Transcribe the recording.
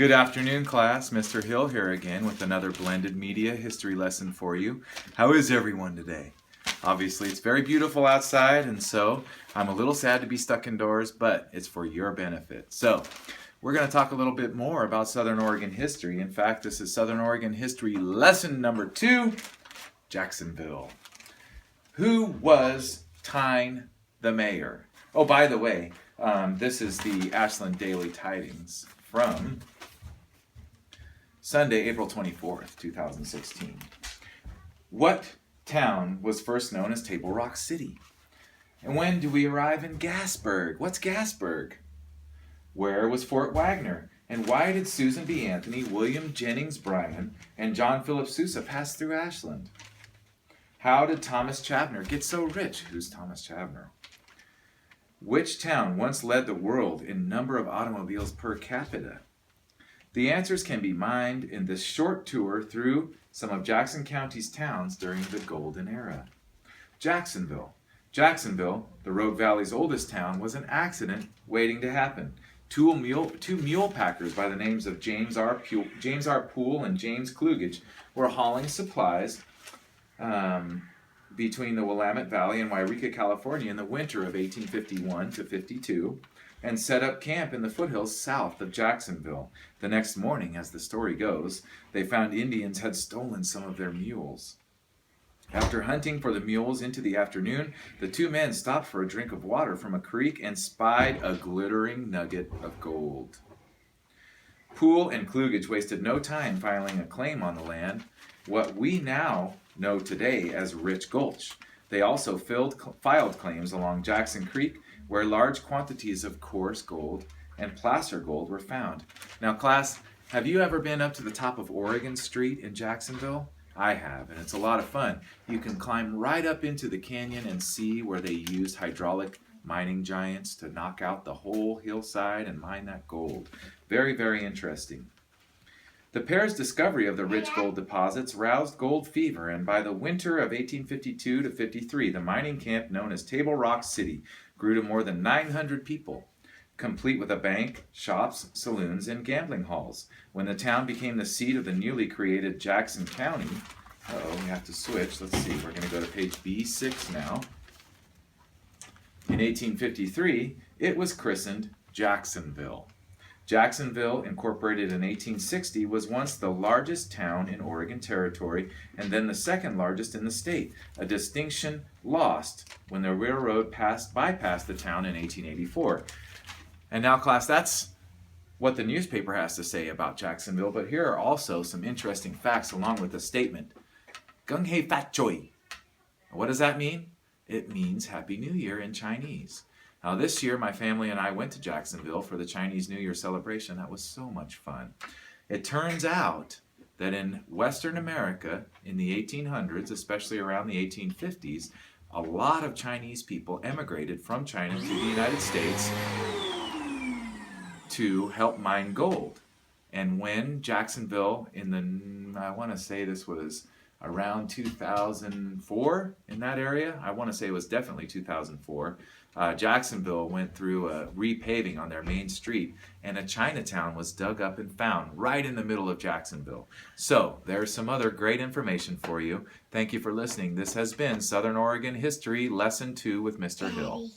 Good afternoon, class. Mr. Hill here again with another blended media history lesson for you. How is everyone today? Obviously, it's very beautiful outside, and so I'm a little sad to be stuck indoors, but it's for your benefit. So, we're going to talk a little bit more about Southern Oregon history. In fact, this is Southern Oregon history lesson number 2, Jacksonville. Who was Tyne the mayor? Oh, by the way, this is the Ashland Daily Tidings from Sunday, April 24th, 2016. What town was first known as Table Rock City? And when do we arrive in Gasburg? What's Gasburg? Where was Fort Wagner? And why did Susan B. Anthony, William Jennings Bryan, and John Philip Sousa pass through Ashland? How did Thomas Chabner get so rich? Who's Thomas Chabner? Which town once led the world in number of automobiles per capita? The answers can be mined in this short tour through some of Jackson County's towns during the Golden Era. Jacksonville. Jacksonville, the Rogue Valley's oldest town, was an accident waiting to happen. Two mule packers by the names of James R. Poole and James Klugage were hauling supplies between the Willamette Valley and Wairika, California in the winter of 1851 to 52 and set up camp in the foothills south of Jacksonville. The next morning, as the story goes, they found Indians had stolen some of their mules. After hunting for the mules into the afternoon, the two men stopped for a drink of water from a creek and spied a glittering nugget of gold. Poole and Klugage wasted no time filing a claim on the land, what we now know today as Rich Gulch. They also filed claims along Jackson Creek, where large quantities of coarse gold and placer gold were found. Now, class, have you ever been up to the top of Oregon Street in Jacksonville? I have, and it's a lot of fun. You can climb right up into the canyon and see where they used hydraulic mining giants to knock out the whole hillside and mine that gold. Very, very interesting. The pair's discovery of the rich gold deposits roused gold fever, and by the winter of 1852 to 53, the mining camp known as Table Rock City grew to more than 900 people, complete with a bank, shops, saloons, and gambling halls. When the town became the seat of the newly created Jackson County, we have to switch. Let's see, we're going to go to page B6 now. In 1853, it was christened Jacksonville. Jacksonville, incorporated in 1860, was once the largest town in Oregon Territory and then the second largest in the state, a distinction lost when the railroad bypassed the town in 1884. And now, class, that's what the newspaper has to say about Jacksonville, but here are also some interesting facts along with the statement. Gung Hei Fat Choi. What does that mean? It means Happy New Year in Chinese. Now, this year, my family and I went to Jacksonville for the Chinese New Year celebration. That was so much fun. It turns out that in Western America, in the 1800s, especially around the 1850s, a lot of Chinese people emigrated from China to the United States to help mine gold. And when Jacksonville, I want to say this was around 2004, in that area, I want to say it was definitely 2004, Jacksonville went through a repaving on their main street, and a Chinatown was dug up and found right in the middle of Jacksonville. So, there's some other great information for you. Thank you for listening. This has been Southern Oregon History Lesson 2 with Mr. Hill.